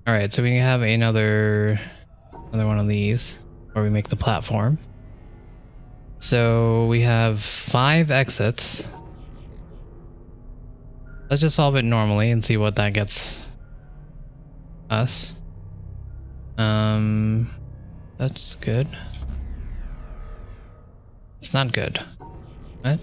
Alright, so we have another one of these where we make the platform. So we have 5 exits. Let's just solve it normally and see what that gets us. That's good. It's not good. What?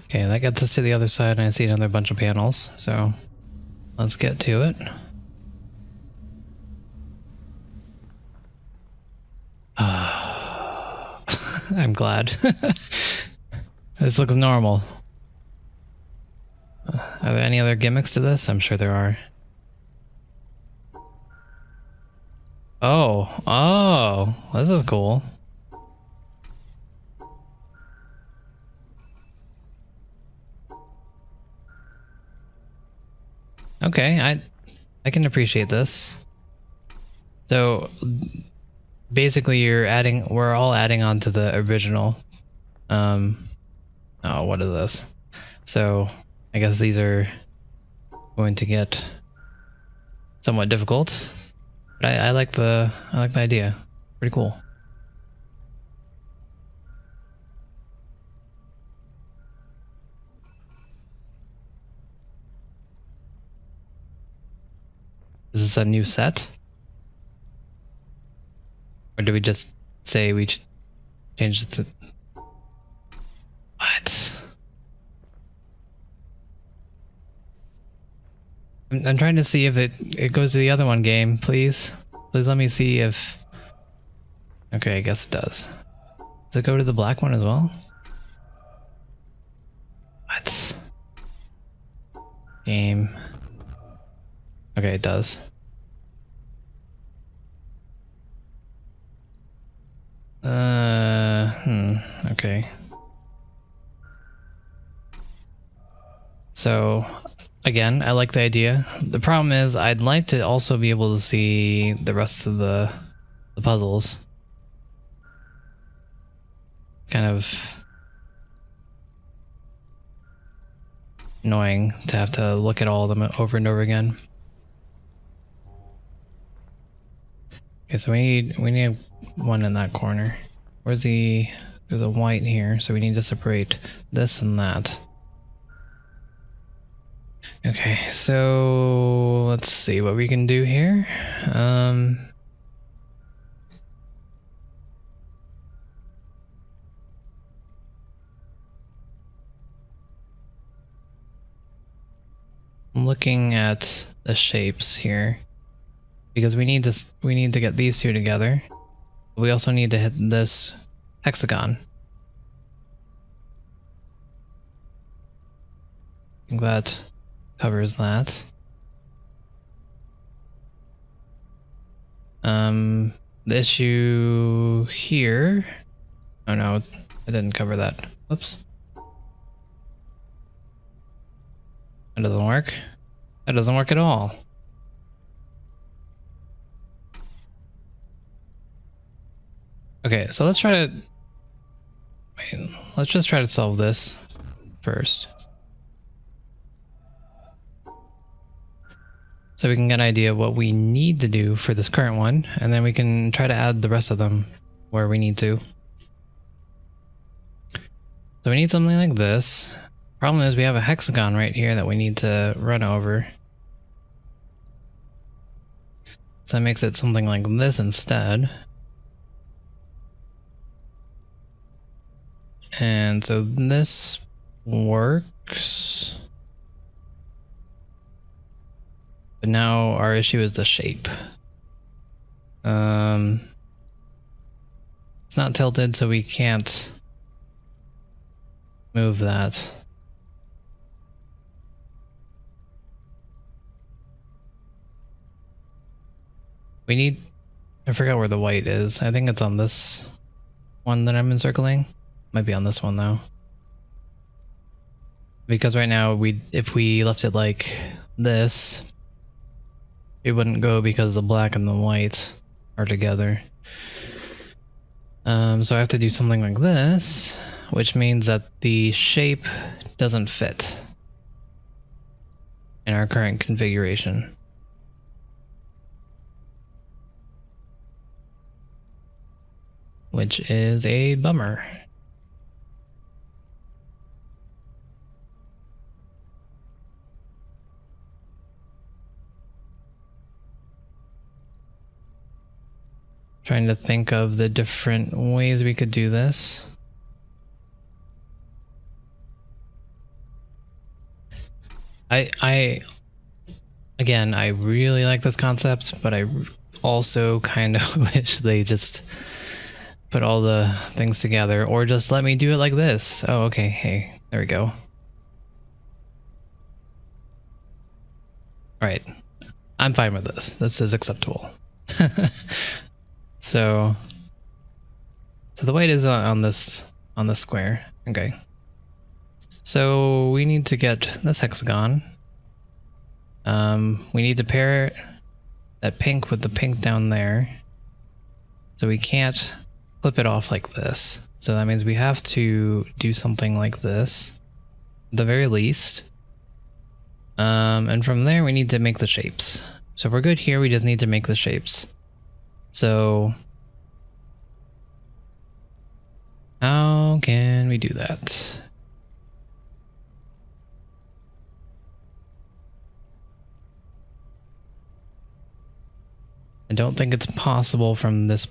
Okay, that gets us to the other side, and I see another bunch of panels, so let's get to it. I'm glad. This looks normal. Are there any other gimmicks to this? I'm sure there are. Oh, this is cool. Okay, I can appreciate this. So basically we're all adding on to the original. Oh, what is this? So I guess these are going to get somewhat difficult. But I like the idea. Pretty cool. Is this a new set? Or do we just say we changed the... What? I'm trying to see if it goes to the other one game, please. Please let me see if... Okay, I guess it does. Does it go to the black one as well? What? Game. Okay, it does. Okay. So, again, I like the idea. The problem is I'd like to also be able to see the rest of the puzzles. Kind of annoying to have to look at all of them over and over again. Okay, so we need one in that corner. Where's the... There's a white here, so we need to separate this and that. Okay, so let's see what we can do here. I'm looking at the shapes here because we need to get these two together. We also need to hit this hexagon. I think that covers that. The issue here... Oh no, I didn't cover that. Oops. That doesn't work. That doesn't work at all. Okay, so let's try to... Wait, let's just try to solve this first. So we can get an idea of what we need to do for this current one, and then we can try to add the rest of them where we need to. So we need something like this. Problem is we have a hexagon right here that we need to run over. So that makes it something like this instead. And so this works. But now our issue is the shape. It's not tilted, so we can't move that. We need... I forgot where the white is. I think it's on this one that I'm encircling. Might be on this one though. Because right now if we left it like this, it wouldn't go because of the black and the white. are together. So I have to do something like this, which means that the shape doesn't fit in our current configuration. Which is a bummer. Trying to think of the different ways we could do this. Again, I really like this concept, but I also kind of wish they just put all the things together, or just let me do it like this. Oh, okay, hey, there we go. Alright, I'm fine with this. This is acceptable. So the weight is on this square. Okay. So we need to get this hexagon. We need to pair that pink with the pink down there. So we can't flip it off like this. So that means we have to do something like this, at the very least. And from there we need to make the shapes. So if we're good here, we just need to make the shapes. So how can we do that? I don't think it's possible from this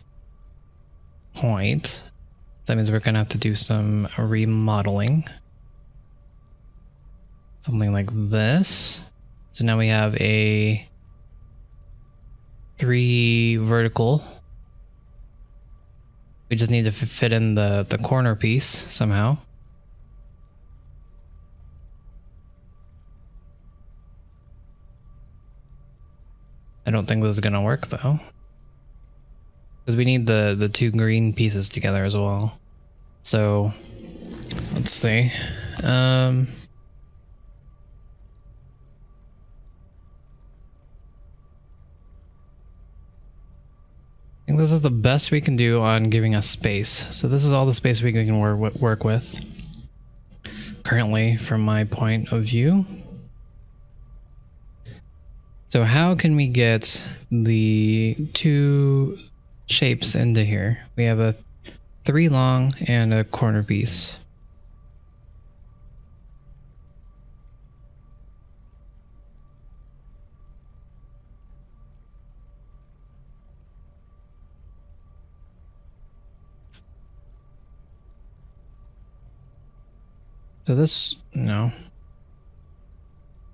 point. That means we're gonna have to do some remodeling. Something like this. So now we have a 3 vertical. We just need to fit in the corner piece somehow. I don't think this is gonna work though, because we need the 2 green pieces together as well. So let's see. I think this is the best we can do on giving us space. So this is all the space we can work with currently from my point of view. So how can we get the 2 shapes into here? We have a 3 long and a corner piece. So this, no.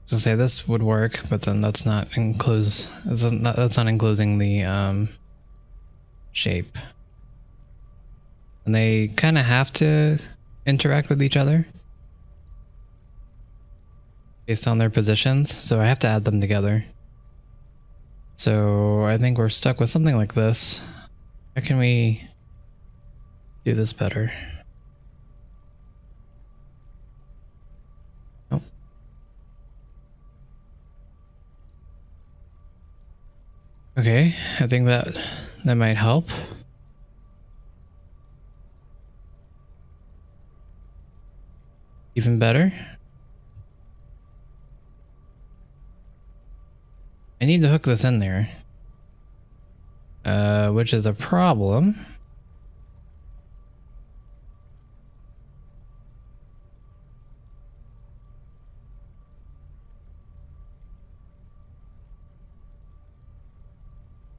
To say this would work, but then that's not that's not enclosing the shape. And they kind of have to interact with each other based on their positions, so I have to add them together. So I think we're stuck with something like this. How can we do this better? Oh. Okay, I think that might help. Even better. I need to hook this in there, which is a problem.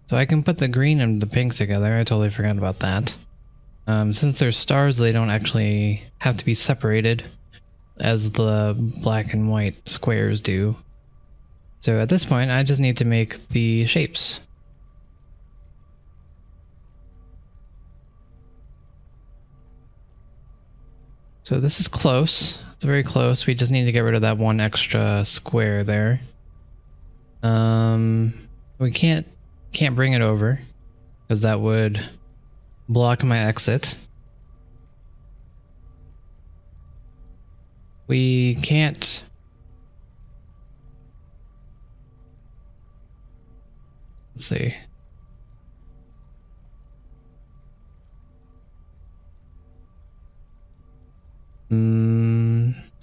So I can put the green and the pink together. I totally forgot about that. Since they're stars, they don't actually have to be separated as the black and white squares do. So at this point, I just need to make the shapes. So this is close. It's very close. We just need to get rid of that 1 extra square there. We can't bring it over because that would block my exit. We can't. Let's see.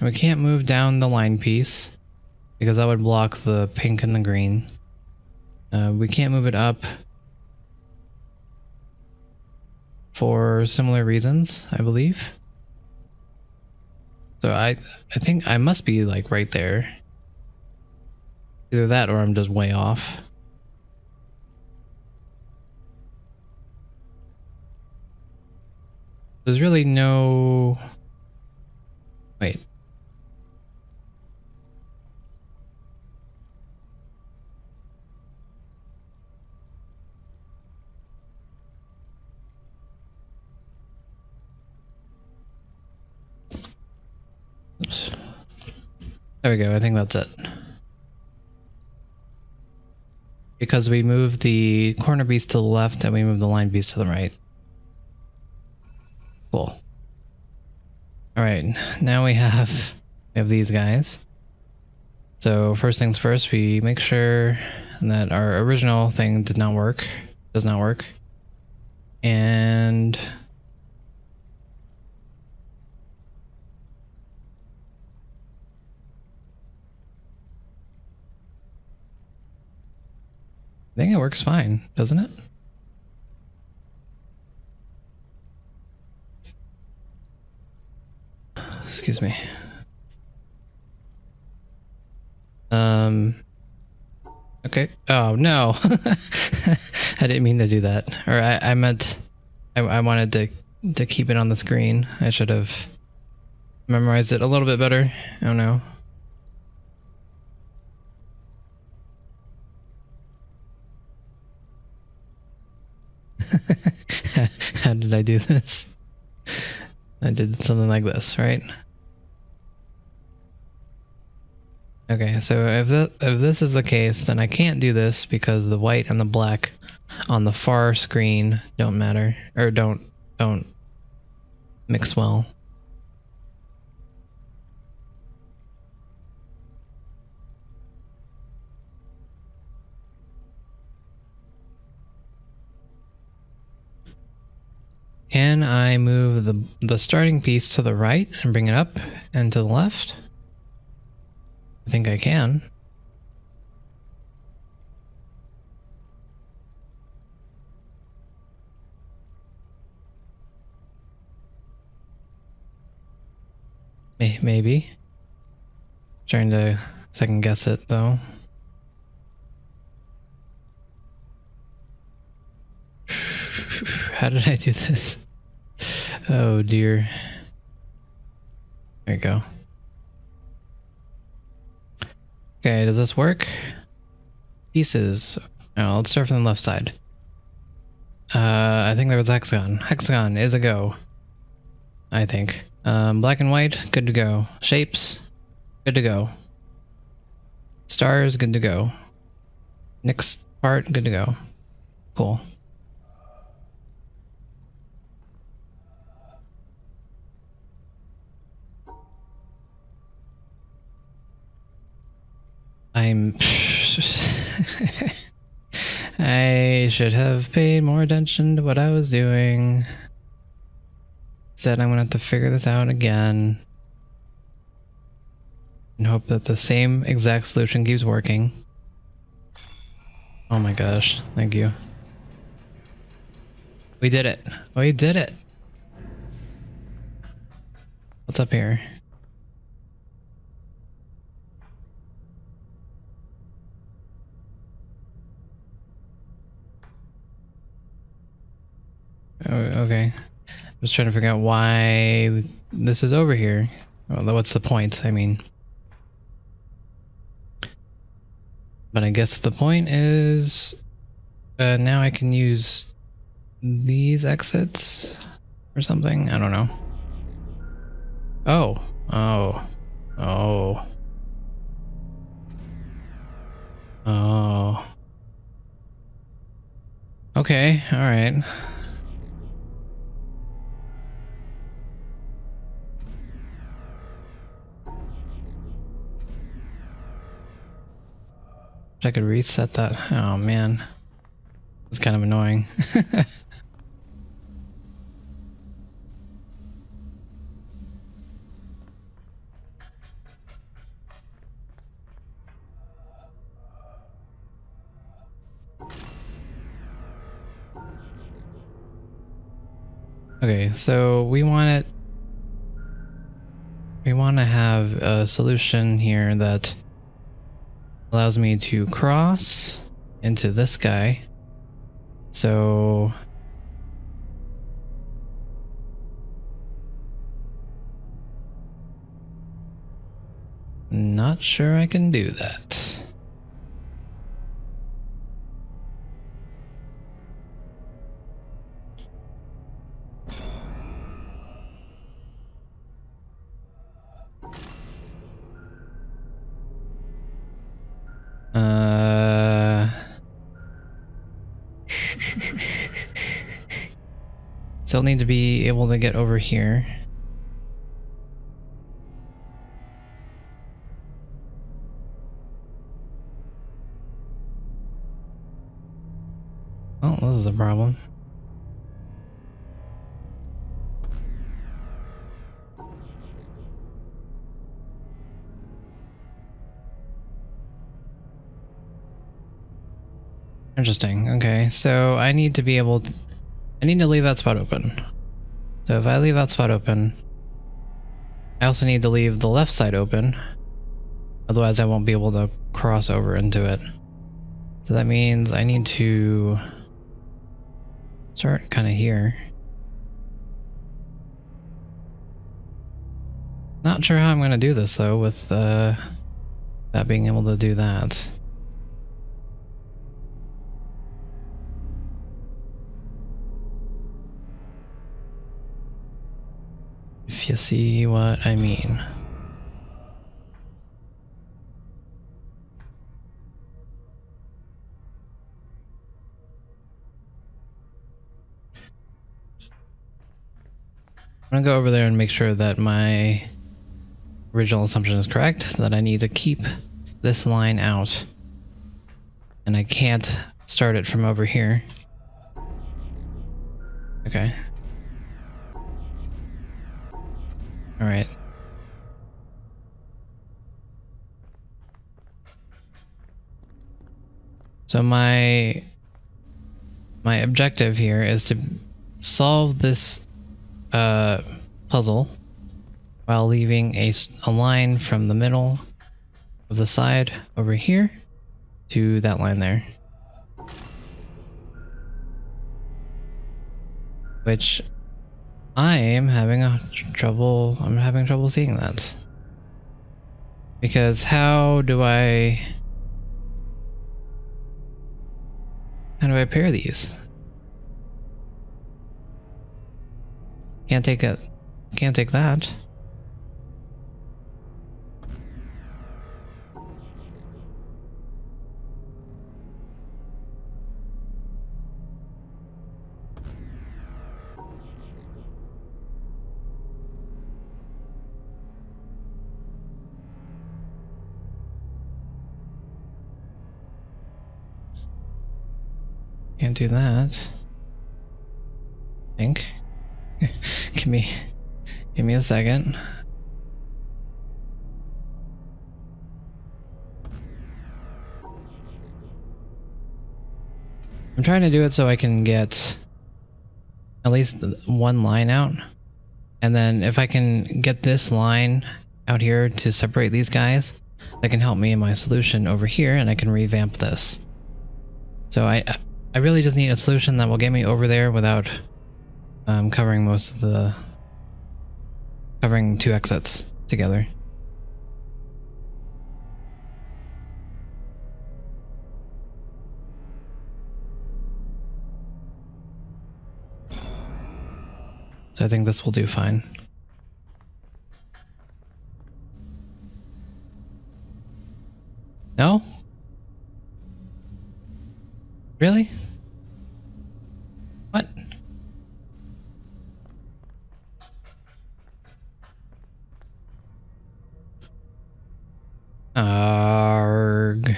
We can't move down the line piece because that would block the pink and the green. We can't move it up for similar reasons, I believe. So I think I must be like right there. Either that or I'm just way off. There's really no... Wait. Oops. There we go, I think that's it. Because we moved the corner piece to the left and we moved the line piece to the right. Cool. Alright, now we have these guys. So first things first, we make sure that our original thing does not work. And I think it works fine, doesn't it? Excuse me. Okay. Oh, no. I didn't mean to do that. Or I meant... I wanted to keep it on the screen. I should have memorized it a little bit better. Oh, no. How did I do this? I did something like this, right? Okay, so if this is the case, then I can't do this because the white and the black on the far screen don't matter, or don't mix well. Can I move the starting piece to the right and bring it up and to the left? I think I can. Maybe. Trying to second guess it though. How did I do this? Oh dear. There you go. Okay, does this work? Pieces. Oh, let's start from the left side. I think there was hexagon. Hexagon is a go. I think. Black and white, good to go. Shapes, good to go. Stars, good to go. Next part, good to go. Cool. I should have paid more attention to what I was doing. Instead, I'm gonna have to figure this out again. And hope that the same exact solution keeps working. Oh my gosh, thank you. We did it. We did it. What's up here? Oh, okay. I was trying to figure out why this is over here. Well, what's the point? I mean... But I guess the point is... now I can use these exits or something? I don't know. Oh. Oh. Oh. Oh. Okay, alright. I could reset that. Oh man. It's kind of annoying. Okay, so we want to have a solution here that allows me to cross into this guy. So not sure I can do that. Still need to be able to get over here. Oh, this is a problem. Interesting. Okay, so I need to be able to, I need to leave that spot open. So if I leave that spot open, I also need to leave the left side open. Otherwise I won't be able to cross over into it. So that means I need to start kind of here. Not sure how I'm going to do this though with that being able to do that. If you see what I mean. I'm gonna go over there and make sure that my original assumption is correct, that I need to keep this line out. And I can't start it from over here. Okay. Alright. So my objective here is to solve this puzzle while leaving a line from the middle of the side over here to that line there. Which I'm having trouble seeing that. Because how do I pair these? Can't take that. Can't do that. I think. give me a second. I'm trying to do it so I can get at least one line out. And then if I can get this line out here to separate these guys, that can help me in my solution over here, and I can revamp this. So I really just need a solution that will get me over there without covering two exits together. So I think this will do fine. No? Really? What? Arg.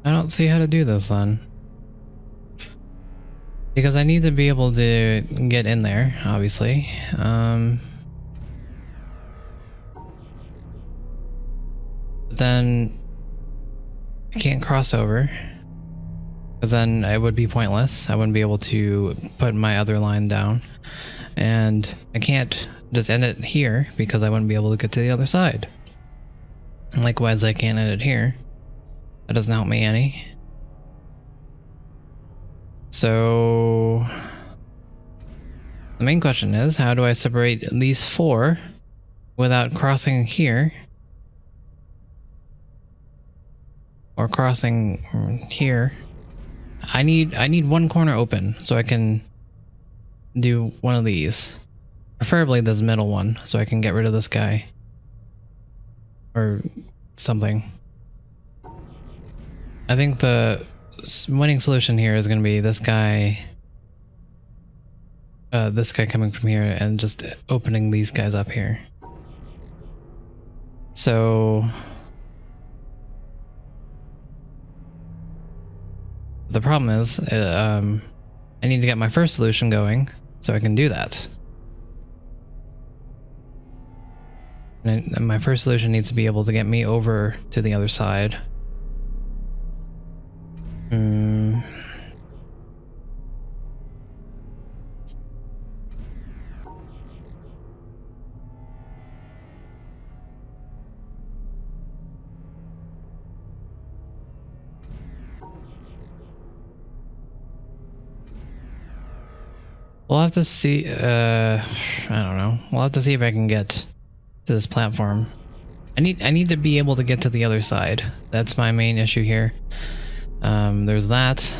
I don't see how to do this then. Because I need to be able to get in there, obviously. But then I can't cross over. But then it would be pointless. I wouldn't be able to put my other line down. And I can't just end it here because I wouldn't be able to get to the other side. And likewise, I can't end it here. That doesn't help me any. So the main question is, how do I separate these four without crossing here? Or crossing here? I need one corner open so I can do one of these. Preferably this middle one, so I can get rid of this guy. Or something. I think the winning solution here is going to be this guy coming from here and just opening these guys up here. So the problem is I need to get my first solution going so I can do that. And my first solution needs to be able to get me over to the other side. We'll have to see, I don't know. We'll have to see if I can get to this platform. I need to be able to get to the other side. That's my main issue here. There's that,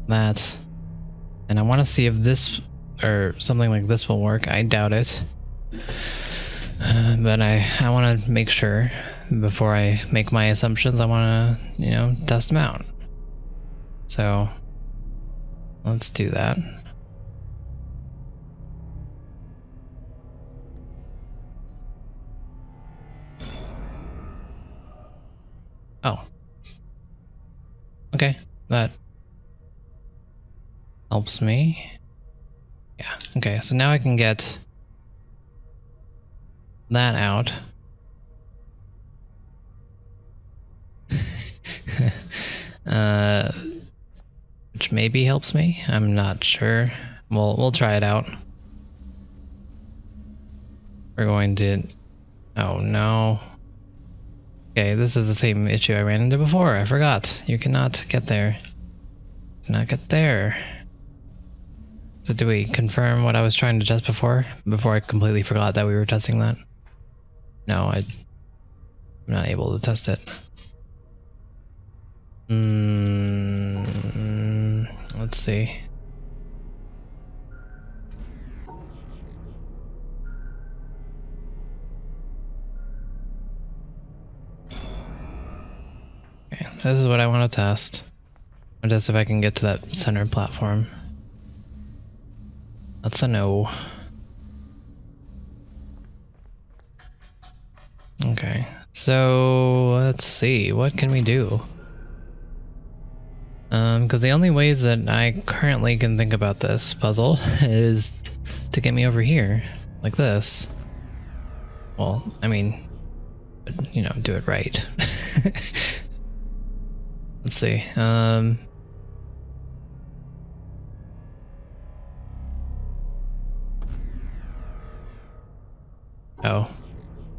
and I want to see if this or something like this will work. I doubt it, but I want to make sure before I make my assumptions. I want to, test them out. So let's do that. Oh. Okay, that helps me. Yeah, okay, so now I can get that out. Which maybe helps me. I'm not sure. We'll try it out. We're going to... Oh no. Okay, this is the same issue I ran into before. I forgot. You cannot get there. Cannot get there. So do we confirm what I was trying to test before? Before I completely forgot that we were testing that? No, I'm not able to test it. Let's see. Okay, this is what I want to test. I'll test if I can get to that center platform. That's a no. Okay, so let's see, what can we do? Because the only ways that I currently can think about this puzzle is to get me over here, like this. Well, I mean, do it right. Let's see, oh,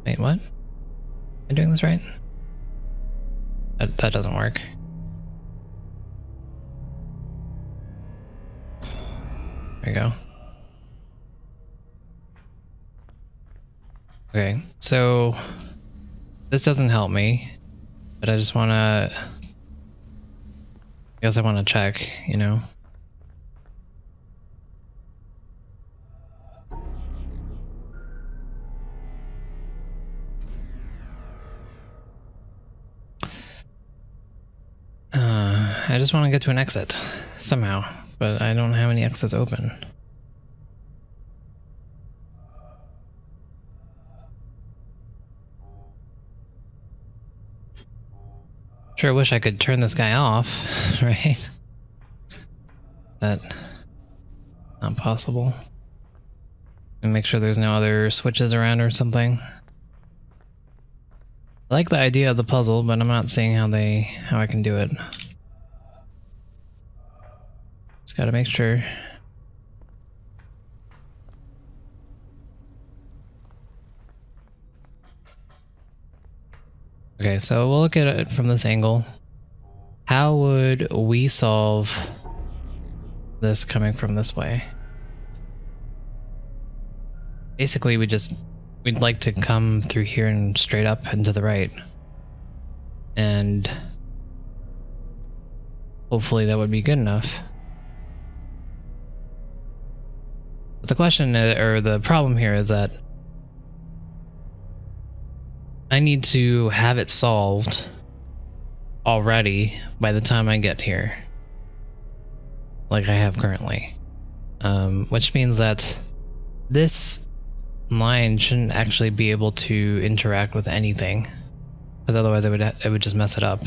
wait, what? Am I doing this right? That doesn't work. There you go. Okay, so this doesn't help me, but I just wanna... I guess I wanna check, I just want to get to an exit somehow, but I don't have any exits open. Sure wish I could turn this guy off, right? That not possible. And make sure there's no other switches around or something. I like the idea of the puzzle, but I'm not seeing how I can do it. Just gotta make sure. Okay, so we'll look at it from this angle. How would we solve this coming from this way? Basically, we'd like to come through here and straight up and to the right. And hopefully that would be good enough. But the question, or the problem here is that I need to have it solved already by the time I get here. Like I have currently. Which means that this line shouldn't actually be able to interact with anything. Because otherwise it would just mess it up.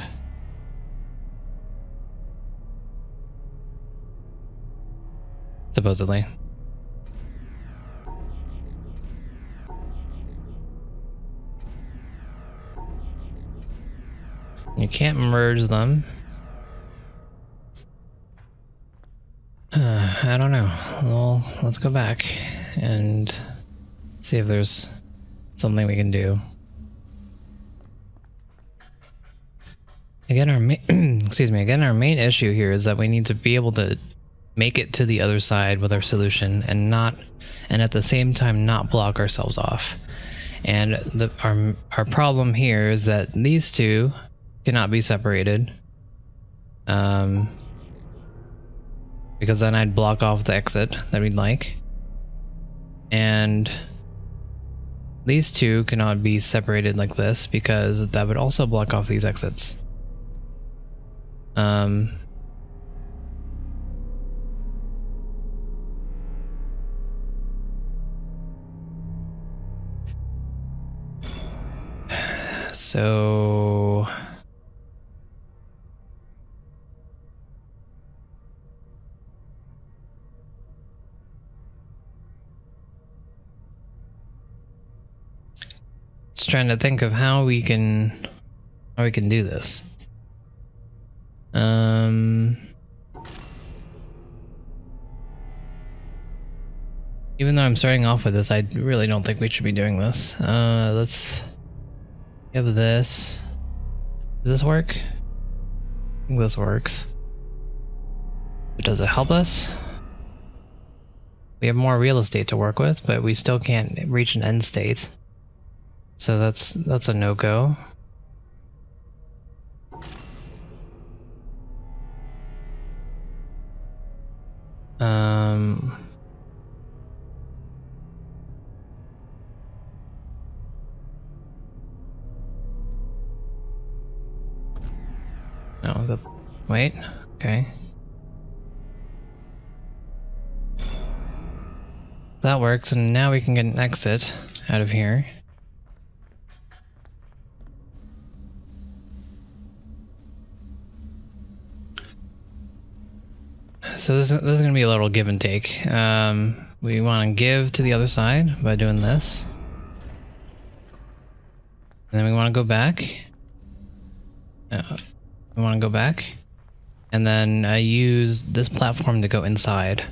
Supposedly. You can't merge them. I don't know. Well, let's go back and see if there's something we can do. Again, our our main issue here is that we need to be able to make it to the other side with our solution and at the same time not block ourselves off. And our problem here is that these two cannot be separated. Because then I'd block off the exit that we'd like. And these two cannot be separated like this because that would also block off these exits. So just trying to think of how we can do this. Even though I'm starting off with this, I really don't think we should be doing this. Let's have this. Does this work? I think this works. But does it help us? We have more real estate to work with, but we still can't reach an end state. So that's a no-go. No, wait, okay. That works, and now we can get an exit out of here. So this is going to be a little give and take. We want to give to the other side by doing this. And then we want to go back. We want to go back. And then use this platform to go inside.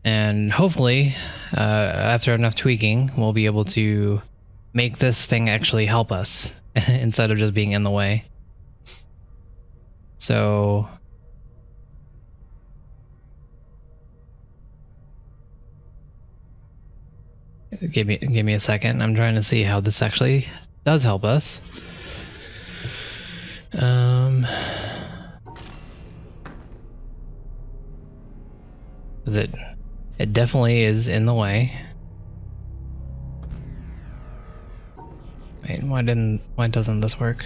And hopefully, after enough tweaking, we'll be able to make this thing actually help us instead of just being in the way. So give me a second. I'm trying to see how this actually does help us. It definitely is in the way. Wait, why doesn't this work?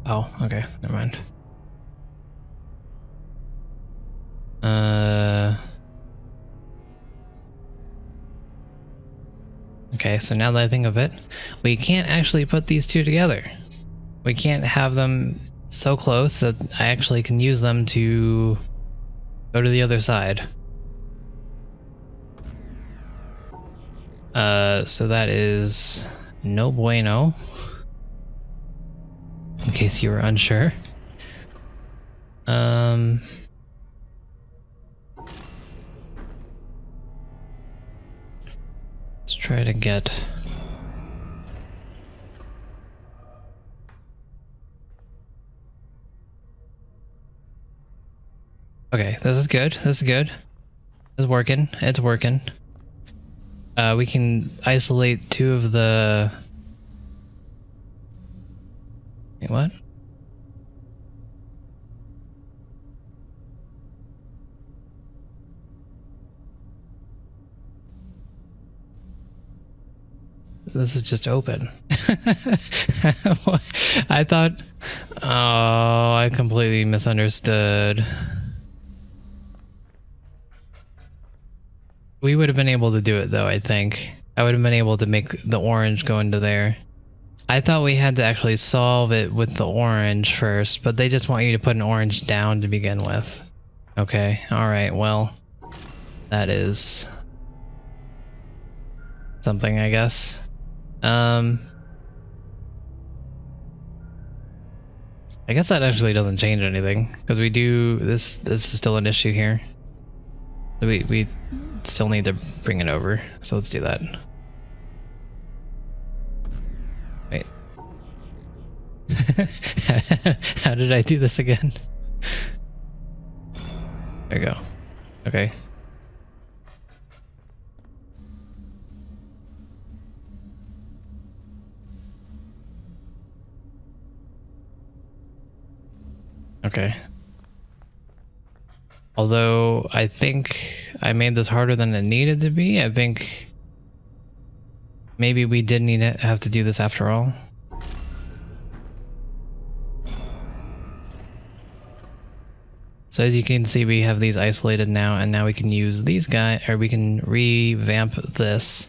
Oh, okay, never mind. Okay, so now that I think of it, we can't actually put these two together. We can't have them so close that I actually can use them to go to the other side. So that is no bueno. In case you were unsure. Let's try to get... Okay, this is good. This is good. It's working. It's working. We can isolate two of the... Wait, what? This is just open. I thought... Oh, I completely misunderstood. We would have been able to do it though, I think. I would have been able to make the orange go into there. I thought we had to actually solve it with the orange first, but they just want you to put an orange down to begin with. Okay, alright, well, that is something, I guess. I guess that actually doesn't change anything, because we do, this is still an issue here. We still need to bring it over, so let's do that. Wait. How did I do this again? There we go. Okay. Okay. Although I think I made this harder than it needed to be. I think maybe we did need to have to do this after all. So as you can see, we have these isolated now, and now we can use these guys, or we can revamp this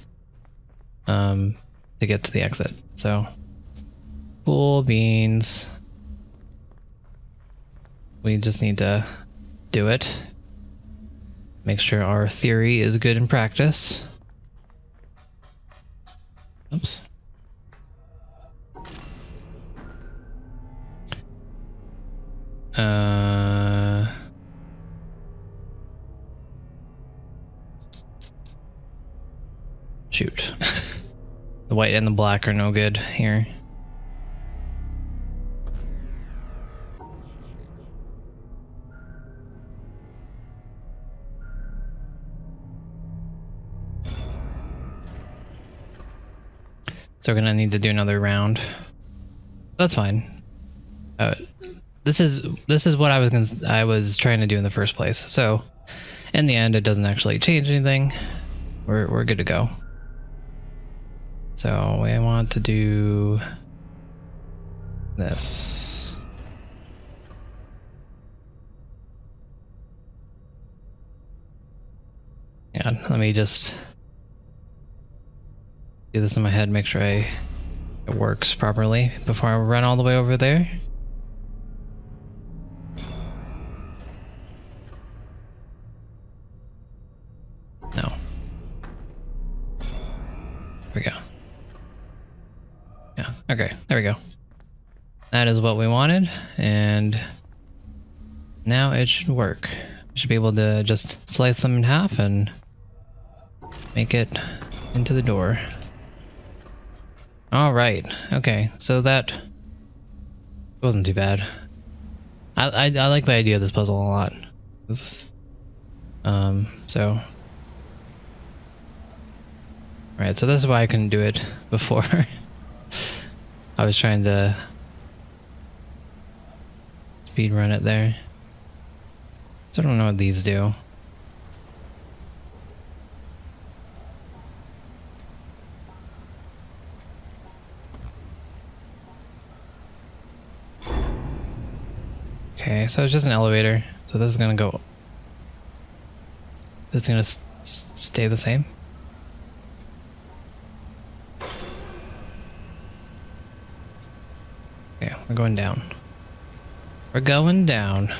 to get to the exit. So cool beans. We just need to do it. Make sure our theory is good in practice. Oops. Shoot. The white and the black are no good here. So we're gonna need to do another round. That's fine. This is what I was trying to do in the first place. So in the end, it doesn't actually change anything. We're good to go. So we want to do this. Yeah, let me just do this in my head, make sure it works properly before I run all the way over there. No. There we go. Yeah, okay, there we go. That is what we wanted, and now it should work. We should be able to just slice them in half and make it into the door. Alright, okay, so that wasn't too bad. I like the idea of this puzzle a lot. So... Alright, so this is why I couldn't do it before. I was trying to speed run it there. So I don't know what these do. Okay, so it's just an elevator. So this is gonna go It's gonna stay the same. Okay, we're going down. We're going down.